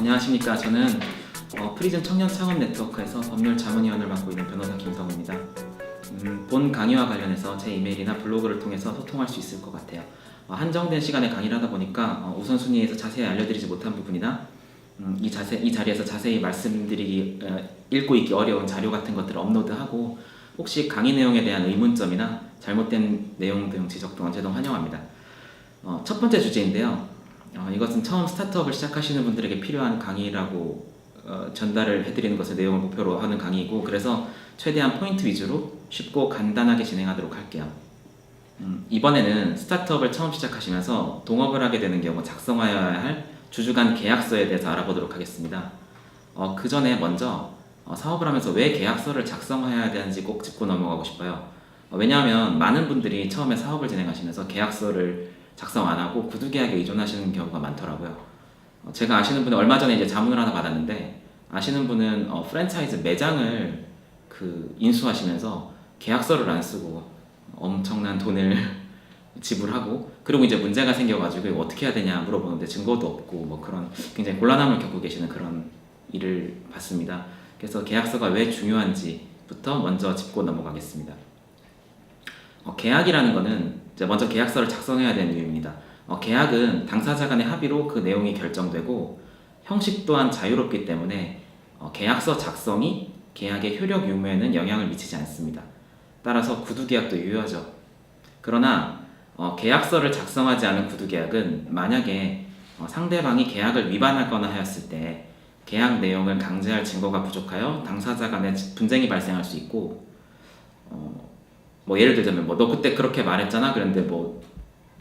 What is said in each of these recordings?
안녕하십니까. 저는 프리즘 청년 창업 네트워크에서 법률 자문위원을 맡고 있는 변호사 김성우입니다. 본 강의와 관련해서 제 이메일이나 블로그를 통해서 소통할 수 있을 것 같아요. 한정된 시간에 강의를 하다 보니까 우선순위에서 자세히 알려드리지 못한 부분이나 이 자리에서 자세히 말씀드리기 읽고 있기 어려운 자료 같은 것들을 업로드하고 혹시 강의 내용에 대한 의문점이나 잘못된 내용 등 지적도 언제든 환영합니다. 첫 번째 주제인데요. 이것은 처음 스타트업을 시작하시는 분들에게 필요한 강의라고 전달을 해드리는 것을 내용을 목표로 하는 강의이고, 그래서 최대한 포인트 위주로 쉽고 간단하게 진행하도록 할게요. 이번에는 스타트업을 처음 시작하시면서 동업을 하게 되는 경우 작성하여야 할 주주간 계약서에 대해서 알아보도록 하겠습니다. 그 전에 먼저 사업을 하면서 왜 계약서를 작성해야 되는지 꼭 짚고 넘어가고 싶어요. 왜냐하면 많은 분들이 처음에 사업을 진행하시면서 계약서를 작성 안 하고 구두계약에 의존하시는 경우가 많더라고요. 제가 아시는 분은 얼마 전에 이제 자문을 하나 받았는데, 아시는 분은 프랜차이즈 매장을 인수하시면서 계약서를 안 쓰고 엄청난 돈을 지불하고, 그리고 이제 문제가 생겨가지고 이거 어떻게 해야 되냐 물어보는데 증거도 없고 뭐 그런 굉장히 곤란함을 겪고 계시는 그런 일을 봤습니다. 그래서 계약서가 왜 중요한지부터 먼저 짚고 넘어가겠습니다. 계약이라는 거는 이제 먼저 계약서를 작성해야 되는 이유입니다. 계약은 당사자 간의 합의로 그 내용이 결정되고 형식 또한 자유롭기 때문에 계약서 작성이 계약의 효력 유무에는 영향을 미치지 않습니다. 따라서 구두계약도 유효하죠. 그러나 계약서를 작성하지 않은 구두계약은 만약에 상대방이 계약을 위반하거나 하였을 때 계약 내용을 강제할 증거가 부족하여 당사자 간의 분쟁이 발생할 수 있고, 뭐 예를 들자면 너 그때 그렇게 말했잖아 그랬는데 뭐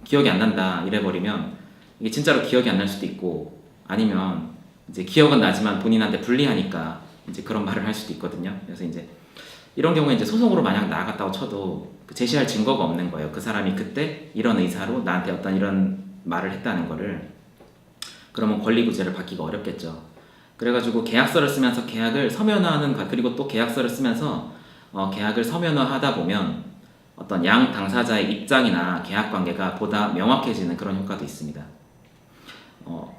기억이 안 난다 이래버리면 이게 진짜로 기억이 안 날 수도 있고, 아니면 이제 기억은 나지만 본인한테 불리하니까 이제 그런 말을 할 수도 있거든요. 그래서 이제 이런 경우에 이제 소송으로 만약 나아갔다고 쳐도 제시할 증거가 없는 거예요. 그 사람이 그때 이런 의사로 나한테 어떤 이런 말을 했다는 거를. 그러면 권리구제를 받기가 어렵겠죠. 그래가지고 계약서를 쓰면서 계약을 서면화하는, 그리고 또 계약서를 쓰면서 계약을 서면화하다 보면 어떤 양 당사자의 입장이나 계약 관계가 보다 명확해지는 그런 효과도 있습니다.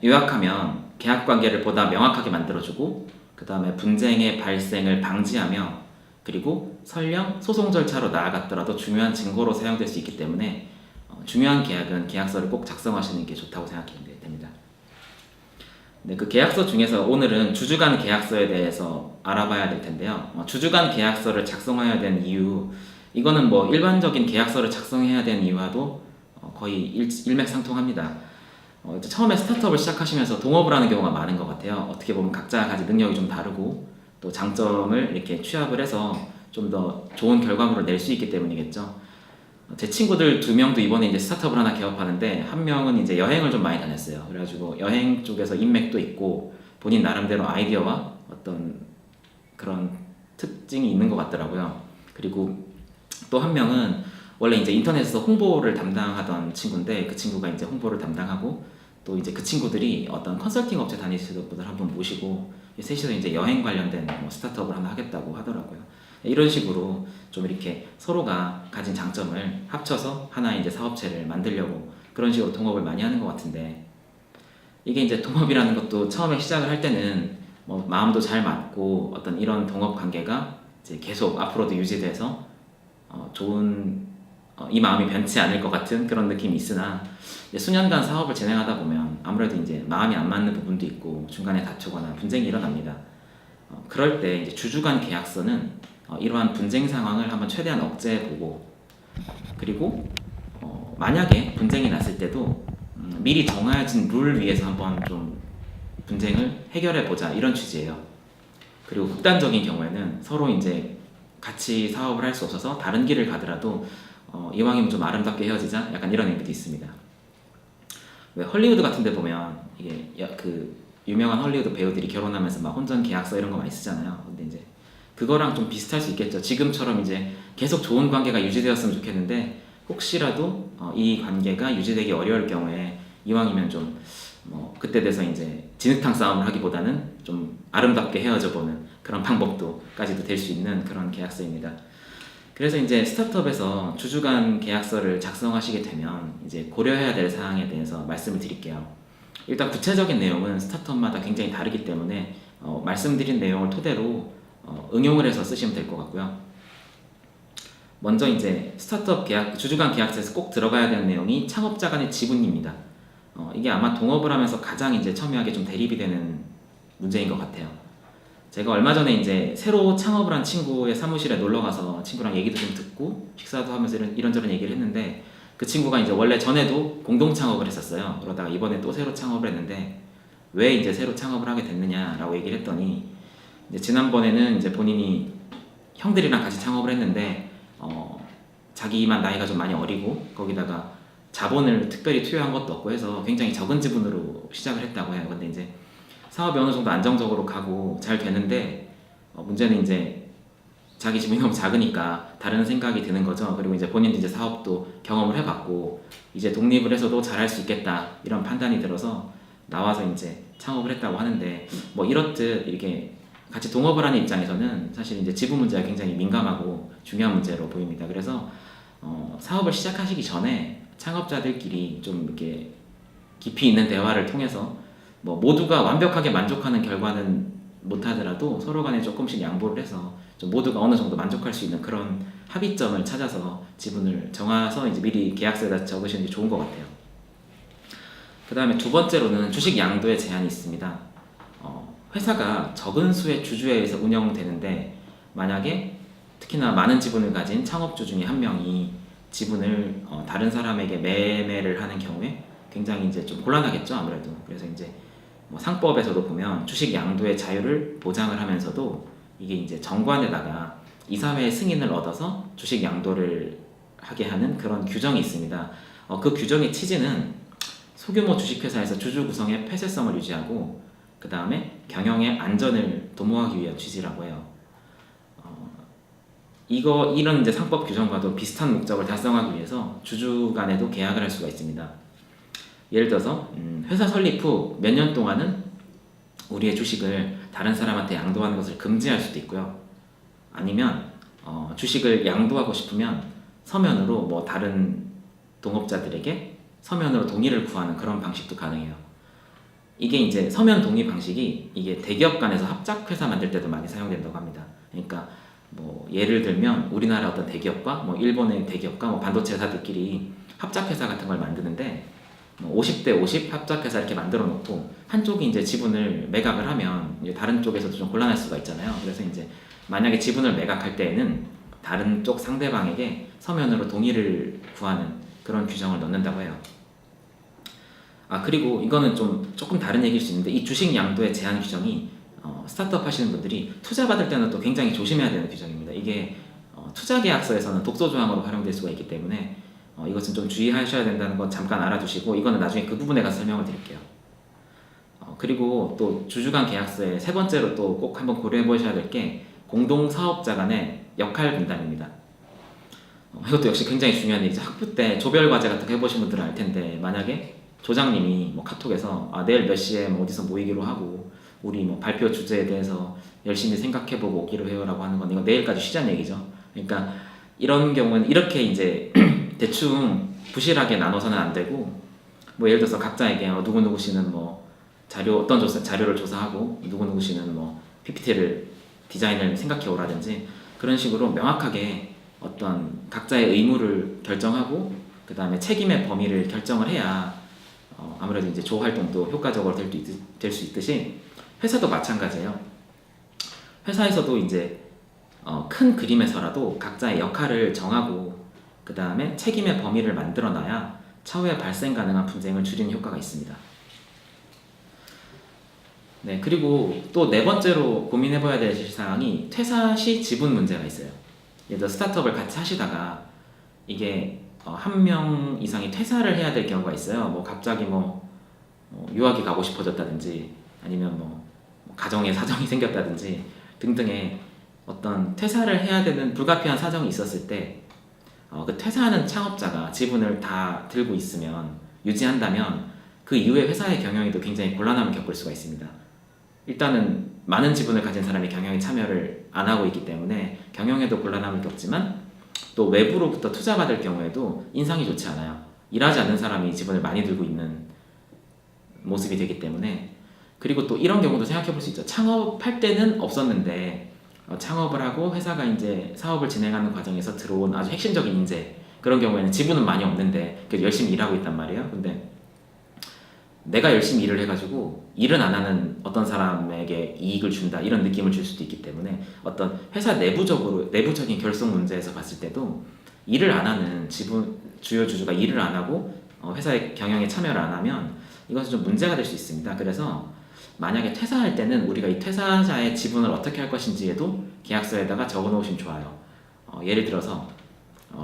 요약하면 계약 관계를 보다 명확하게 만들어주고, 그 다음에 분쟁의 발생을 방지하며, 그리고 설령 소송 절차로 나아갔더라도 중요한 증거로 사용될 수 있기 때문에 중요한 계약은 계약서를 꼭 작성하시는 게 좋다고 생각하면 됩니다. 네, 그 계약서 중에서 오늘은 주주간 계약서에 대해서 알아봐야 될 텐데요. 주주간 계약서를 작성해야 되는 이유, 이거는 뭐 일반적인 계약서를 작성해야 되는 이유와도 거의 일맥상통합니다. 처음에 스타트업을 시작하시면서 동업을 하는 경우가 많은 것 같아요. 어떻게 보면 각자 가진 능력이 좀 다르고 또 장점을 이렇게 취합을 해서 좀 더 좋은 결과물을 낼 수 있기 때문이겠죠. 제 친구들 2명도 이번에 이제 스타트업을 하나 개업하는데, 한 명은 이제 여행을 좀 많이 다녔어요. 그래가지고 여행 쪽에서 인맥도 있고 본인 나름대로 아이디어와 어떤 그런 특징이 있는 것 같더라고요. 그리고 또 한 명은 원래 이제 인터넷에서 홍보를 담당하던 친구인데, 그 친구가 이제 홍보를 담당하고 또 이제 그 친구들이 어떤 컨설팅 업체 다니시던 분들 한 분 모시고 셋이서 이제 여행 관련된 스타트업을 하나 하겠다고 하더라고요. 이런 식으로 좀 이렇게 서로가 가진 장점을 합쳐서 하나의 이제 사업체를 만들려고 그런 식으로 동업을 많이 하는 것 같은데, 이게 이제 동업이라는 것도 처음에 시작을 할 때는 뭐 마음도 잘 맞고 어떤 이런 동업 관계가 이제 계속 앞으로도 유지돼서 좋은 이 마음이 변치 않을 것 같은 그런 느낌이 있으나, 수년간 사업을 진행하다 보면 아무래도 이제 마음이 안 맞는 부분도 있고 중간에 다투거나 분쟁이 일어납니다. 그럴 때 이제 주주간 계약서는 이러한 분쟁 상황을 한번 최대한 억제해보고, 그리고 만약에 분쟁이 났을 때도 미리 정해진 룰 위에서 한번 좀 분쟁을 해결해보자, 이런 취지예요. 그리고 극단적인 경우에는 서로 이제 같이 사업을 할 수 없어서 다른 길을 가더라도 이왕이면 좀 아름답게 헤어지자, 약간 이런 의미도 있습니다. 왜 헐리우드 같은 데 보면 이게 그 유명한 헐리우드 배우들이 결혼하면서 막 혼전 계약서 이런 거 많이 쓰잖아요. 근데 이제 그거랑 좀 비슷할 수 있겠죠. 지금처럼 이제 계속 좋은 관계가 유지되었으면 좋겠는데, 혹시라도 이 관계가 유지되기 어려울 경우에 이왕이면 좀 그때 돼서 이제 진흙탕 싸움을 하기보다는 좀 아름답게 헤어져 보는 그런 방법도까지도 될 수 있는 그런 계약서입니다. 그래서 이제 스타트업에서 주주간 계약서를 작성하시게 되면 이제 고려해야 될 사항에 대해서 말씀을 드릴게요. 일단 구체적인 내용은 스타트업마다 굉장히 다르기 때문에 말씀드린 내용을 토대로 응용을 해서 쓰시면 될 것 같고요. 먼저 이제 스타트업 계약, 주주간 계약서에서 꼭 들어가야 되는 내용이 창업자 간의 지분입니다. 이게 아마 동업을 하면서 가장 이제 첨예하게 좀 대립이 되는 문제인 것 같아요. 제가 얼마 전에 이제 새로 창업을 한 친구의 사무실에 놀러 가서 친구랑 얘기도 좀 듣고 식사도 하면서 이런저런 얘기를 했는데, 그 친구가 이제 원래 전에도 공동 창업을 했었어요. 그러다가 이번에 또 새로 창업을 했는데 왜 이제 새로 창업을 하게 됐느냐라고 얘기를 했더니, 이제 지난번에는 이제 본인이 형들이랑 같이 창업을 했는데 자기만 나이가 좀 많이 어리고 거기다가 자본을 특별히 투여한 것도 없고 해서 굉장히 적은 지분으로 시작을 했다고 해요. 근데 이제 사업이 어느 정도 안정적으로 가고 잘 되는데 문제는 이제 자기 지분이 너무 작으니까 다른 생각이 드는 거죠. 그리고 이제 본인도 이제 사업도 경험을 해봤고 이제 독립을 해서도 잘할 수 있겠다 이런 판단이 들어서 나와서 이제 창업을 했다고 하는데, 뭐 이렇듯 이렇게 같이 동업을 하는 입장에서는 사실 이제 지분 문제가 굉장히 민감하고 중요한 문제로 보입니다. 그래서 사업을 시작하시기 전에 창업자들끼리 좀 이렇게 깊이 있는 대화를 통해서 뭐 모두가 완벽하게 만족하는 결과는 못하더라도 서로 간에 조금씩 양보를 해서 좀 모두가 어느 정도 만족할 수 있는 그런 합의점을 찾아서 지분을 정해서 이제 미리 계약서에다 적으시는 게 좋은 것 같아요. 그 다음에 두 번째로는 주식 양도의 제한이 있습니다. 회사가 적은 수의 주주에 의해서 운영되는데 만약에 특히나 많은 지분을 가진 창업주 중에 한 명이 지분을 다른 사람에게 매매를 하는 경우에 굉장히 이제 좀 곤란하겠죠, 아무래도. 그래서 이제 뭐 상법에서도 보면 주식 양도의 자유를 보장을 하면서도 이게 이제 정관에다가 이사회의 승인을 얻어서 주식 양도를 하게 하는 그런 규정이 있습니다. 그 규정의 취지는 소규모 주식회사에서 주주 구성의 폐쇄성을 유지하고 그 다음에 경영의 안전을 도모하기 위한 취지라고 해요. 이런 이제 상법 규정과도 비슷한 목적을 달성하기 위해서 주주 간에도 계약을 할 수가 있습니다. 예를 들어서 회사 설립 후 몇 년 동안은 우리의 주식을 다른 사람한테 양도하는 것을 금지할 수도 있고요. 아니면 주식을 양도하고 싶으면 서면으로 뭐 다른 동업자들에게 서면으로 동의를 구하는 그런 방식도 가능해요. 이게 이제 서면 동의 방식이 이게 대기업 간에서 합작 회사 만들 때도 많이 사용된다고 합니다. 그러니까 뭐 예를 들면 우리나라 어떤 대기업과 뭐 일본의 대기업과 뭐 반도체 회사들끼리 합작 회사 같은 걸 만드는데 50대 50 합작회사 이렇게 만들어 놓고 한쪽이 이제 지분을 매각을 하면 이제 다른 쪽에서도 좀 곤란할 수가 있잖아요. 그래서 이제 만약에 지분을 매각할 때에는 다른 쪽 상대방에게 서면으로 동의를 구하는 그런 규정을 넣는다고 해요. 그리고 이거는 조금 다른 얘기일 수 있는데 이 주식 양도의 제한 규정이 스타트업 하시는 분들이 투자 받을 때는 또 굉장히 조심해야 되는 규정입니다. 이게 투자 계약서에서는 독소 조항으로 활용될 수가 있기 때문에 이것은 좀 주의하셔야 된다는 건 잠깐 알아두시고 이거는 나중에 그 부분에 가서 설명을 드릴게요. 그리고 또 주주간 계약서에 세 번째로 또 꼭 한번 고려해 보셔야 될 게 공동사업자 간의 역할 분담입니다. 이것도 역시 굉장히 중요한 얘기죠. 학부 때 조별 과제 같은 거 해보신 분들은 알 텐데 만약에 조장님이 뭐 카톡에서 내일 몇 시에 뭐 어디서 모이기로 하고 우리 뭐 발표 주제에 대해서 열심히 생각해보고 오기로 해요라고 하는 건 이거 내일까지 쉬자는 얘기죠. 그러니까 이런 경우는 이렇게 이제 대충 부실하게 나눠서는 안 되고 뭐 예를 들어서 각자에게 누구누구 씨는 뭐 어떤 자료를 조사하고 누구누구 씨는 뭐 PPT를 디자인을 생각해 오라든지 그런 식으로 명확하게 어떤 각자의 의무를 결정하고 그 다음에 책임의 범위를 결정을 해야 아무래도 이제 조 활동도 효과적으로 될 수 있듯이 회사도 마찬가지예요. 회사에서도 이제 큰 그림에서라도 각자의 역할을 정하고 그 다음에 책임의 범위를 만들어놔야 차후에 발생 가능한 분쟁을 줄이는 효과가 있습니다. 네, 그리고 또 네 번째로 고민해봐야 될 사항이 퇴사 시 지분 문제가 있어요. 예를 들어 스타트업을 같이 하시다가 이게 한 명 이상이 퇴사를 해야 될 경우가 있어요. 뭐 갑자기 유학이 가고 싶어졌다든지 아니면 뭐 가정에 사정이 생겼다든지 등등의 어떤 퇴사를 해야 되는 불가피한 사정이 있었을 때 그 퇴사하는 창업자가 지분을 다 들고 있으면 유지한다면 그 이후에 회사의 경영에도 굉장히 곤란함을 겪을 수가 있습니다. 일단은 많은 지분을 가진 사람이 경영에 참여를 안 하고 있기 때문에 경영에도 곤란함을 겪지만 또 외부로부터 투자받을 경우에도 인상이 좋지 않아요. 일하지 않는 사람이 지분을 많이 들고 있는 모습이 되기 때문에. 그리고 또 이런 경우도 생각해 볼 수 있죠. 창업할 때는 없었는데 창업을 하고 회사가 이제 사업을 진행하는 과정에서 들어온 아주 핵심적인 인재, 그런 경우에는 지분은 많이 없는데 그래도 열심히 일하고 있단 말이에요. 근데 내가 열심히 일을 해가지고 일은 안 하는 어떤 사람에게 이익을 준다, 이런 느낌을 줄 수도 있기 때문에 어떤 회사 내부적인 결속 문제에서 봤을 때도 일을 안 하는 주요 주주가 일을 안 하고 회사의 경영에 참여를 안 하면 이것은 좀 문제가 될 수 있습니다. 그래서 만약에 퇴사할 때는 우리가 이 퇴사자의 지분을 어떻게 할 것인지에도 계약서에다가 적어 놓으시면 좋아요. 예를 들어서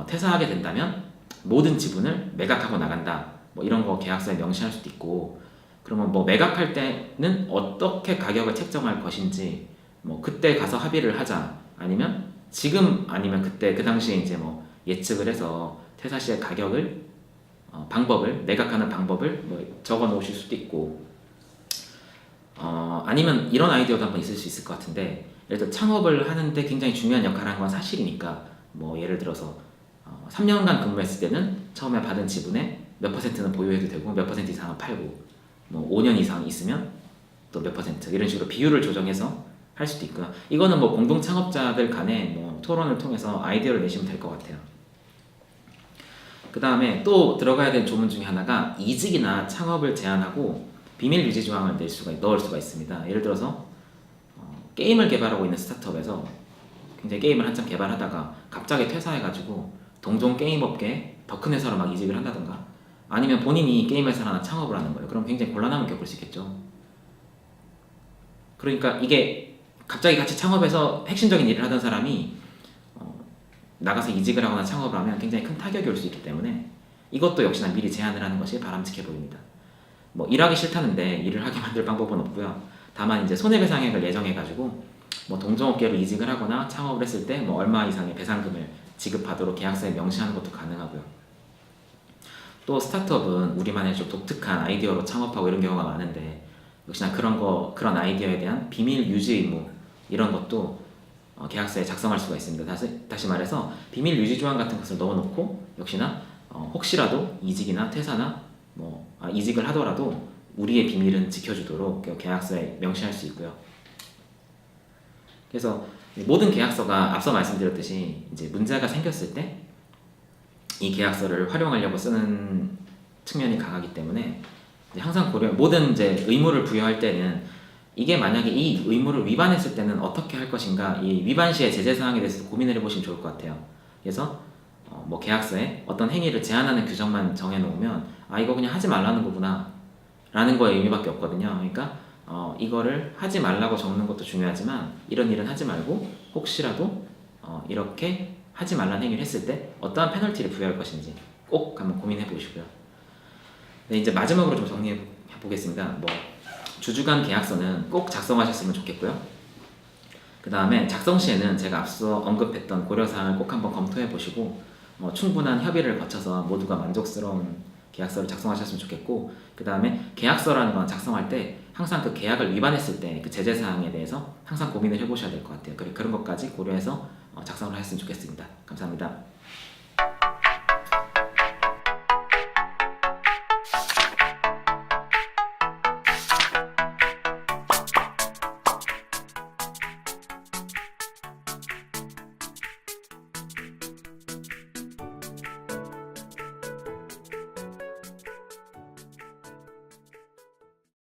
퇴사하게 된다면 모든 지분을 매각하고 나간다, 뭐 이런 거 계약서에 명시할 수도 있고, 그러면 뭐 매각할 때는 어떻게 가격을 책정할 것인지 뭐 그때 가서 합의를 하자, 아니면 지금 아니면 그때 그 당시에 이제 뭐 예측을 해서 퇴사 시의 가격을 방법을, 매각하는 방법을 뭐 적어 놓으실 수도 있고, 아니면 이런 아이디어도 한번 있을 수 있을 것 같은데, 예를 들어 창업을 하는데 굉장히 중요한 역할을 하는 건 사실이니까 뭐 예를 들어서 3년간 근무했을 때는 처음에 받은 지분의 몇 퍼센트는 보유해도 되고 몇 퍼센트 이상은 팔고, 뭐 5년 이상 있으면 또 몇 퍼센트, 이런 식으로 비율을 조정해서 할 수도 있고요. 이거는 뭐 공동 창업자들 간에 뭐 토론을 통해서 아이디어를 내시면 될 것 같아요. 그 다음에 또 들어가야 될 조문 중에 하나가 이직이나 창업을 제한하고 비밀 유지 조항을 넣을 수가 있습니다. 예를 들어서 게임을 개발하고 있는 스타트업에서 굉장히 게임을 한참 개발하다가 갑자기 퇴사해가지고 동종 게임 업계에 더 큰 회사로 막 이직을 한다던가, 아니면 본인이 게임 회사를 하나 창업을 하는 거예요. 그럼 굉장히 곤란함을 겪을 수 있겠죠. 그러니까 이게 갑자기 같이 창업해서 핵심적인 일을 하던 사람이 나가서 이직을 하거나 창업을 하면 굉장히 큰 타격이 올 수 있기 때문에 이것도 역시나 미리 제한을 하는 것이 바람직해 보입니다. 뭐 일하기 싫다는데 일을 하게 만들 방법은 없고요. 다만 이제 손해배상액을 예정해가지고 뭐 동종업계로 이직을 하거나 창업을 했을 때 뭐 얼마 이상의 배상금을 지급하도록 계약서에 명시하는 것도 가능하고요. 또 스타트업은 우리만의 좀 독특한 아이디어로 창업하고 이런 경우가 많은데, 역시나 그런 아이디어에 대한 비밀 유지 의무, 이런 것도 계약서에 작성할 수가 있습니다. 다시 말해서 비밀 유지 조항 같은 것을 넣어놓고 역시나 혹시라도 이직이나 퇴사나 이직을 하더라도 우리의 비밀은 지켜주도록 계약서에 명시할 수 있고요. 그래서 모든 계약서가 앞서 말씀드렸듯이 이제 문제가 생겼을 때 이 계약서를 활용하려고 쓰는 측면이 강하기 때문에 항상 모든 이제 의무를 부여할 때는 이게 만약에 이 의무를 위반했을 때는 어떻게 할 것인가, 이 위반 시의 제재 사항에 대해서 고민을 해보시면 좋을 것 같아요. 그래서 뭐 계약서에 어떤 행위를 제한하는 규정만 정해놓으면 이거 그냥 하지 말라는 거구나 라는 거에 의미밖에 없거든요. 그러니까 이거를 하지 말라고 적는 것도 중요하지만 이런 일은 하지 말고 혹시라도 이렇게 하지 말라는 행위를 했을 때 어떠한 페널티를 부여할 것인지 꼭 한번 고민해 보시고요. 네, 이제 마지막으로 좀 정리해 보겠습니다. 주주 간 계약서는 꼭 작성하셨으면 좋겠고요. 그 다음에 작성 시에는 제가 앞서 언급했던 고려사항을 꼭 한번 검토해 보시고 충분한 협의를 거쳐서 모두가 만족스러운 계약서를 작성하셨으면 좋겠고, 그 다음에 계약서라는 건 작성할 때 항상 그 계약을 위반했을 때 그 제재사항에 대해서 항상 고민을 해보셔야 될 것 같아요. 그런 것까지 고려해서 작성을 하셨으면 좋겠습니다. 감사합니다.